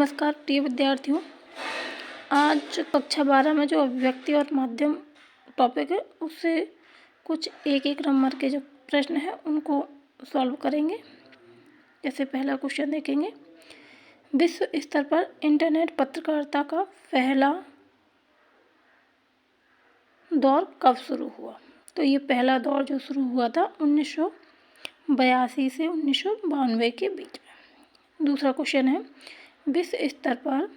नमस्कार प्रिय विद्यार्थियों। आज कक्षा 12 में जो अभिव्यक्ति और माध्यम टॉपिक है उससे कुछ एक नंबर के जो प्रश्न हैं उनको सॉल्व करेंगे। जैसे पहला क्वेश्चन देखेंगे, विश्व स्तर पर इंटरनेट पत्रकारिता का पहला दौर कब शुरू हुआ? तो ये पहला दौर जो शुरू हुआ था 1982 से 1992 के बीच में। दूसरा क्वेश्चन है, विश्व स्तर पर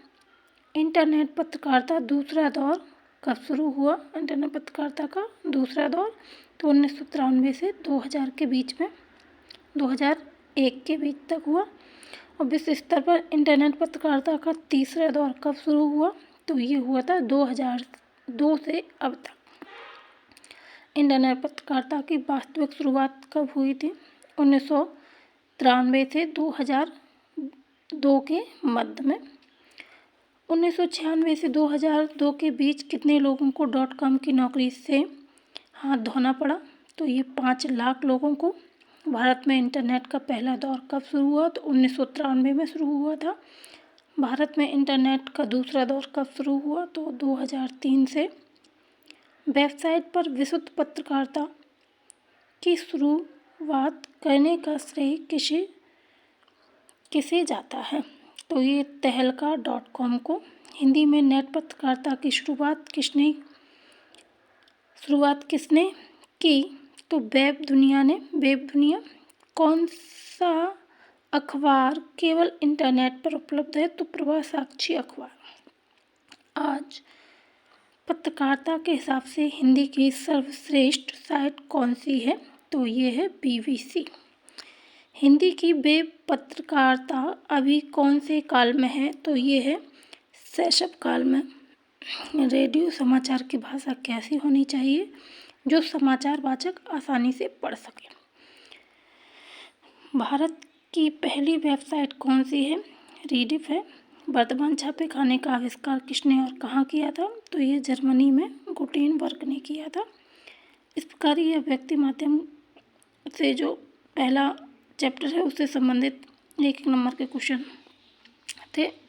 इंटरनेट पत्रकारिता दूसरा दौर कब शुरू हुआ? इंटरनेट पत्रकारिता का दूसरा दौर तो 1993 से 2000 के बीच में, 2001 के बीच तक हुआ। और विश्व स्तर पर इंटरनेट पत्रकारिता का तीसरा दौर कब शुरू हुआ? तो ये हुआ था 2002 से अब तक। इंटरनेट पत्रकारिता की वास्तविक शुरुआत कब हुई थी? 1993 से 2002 के मध्य में। 1996 से 2002 के बीच कितने लोगों को .com की नौकरी से हाथ धोना पड़ा? तो ये 5 लाख लोगों को। भारत में इंटरनेट का पहला दौर कब शुरू हुआ? तो 1993 में शुरू हुआ था। भारत में इंटरनेट का दूसरा दौर कब शुरू हुआ? तो 2003 से। वेबसाइट पर विशुद्ध पत्रकारिता की शुरुआत करने का श्रेय किसे जाता है? तो ये तहलका.com को। हिंदी में नेट पत्रकारिता की शुरुआत किसने की? तो वेब दुनिया ने। वेब दुनिया। कौन सा अखबार केवल इंटरनेट पर उपलब्ध है? तो प्रभा साक्षी अखबार। आज पत्रकारिता के हिसाब से हिंदी की सर्वश्रेष्ठ साइट कौन सी है? तो ये है BBC। हिंदी की वेब पत्रकारिता अभी कौन से काल में है? तो ये है शैशव काल में। रेडियो समाचार की भाषा कैसी होनी चाहिए? जो समाचार वाचक आसानी से पढ़ सके। भारत की पहली वेबसाइट कौन सी है? रीडिफ है। वर्तमान छापे खाने का आविष्कार किसने और कहाँ किया था? तो ये जर्मनी में गुटेनबर्ग ने किया था। इस प्रकार ये व्यक्ति माध्यम से जो पहला चैप्टर है उससे संबंधित एक नंबर के क्वेश्चन थे।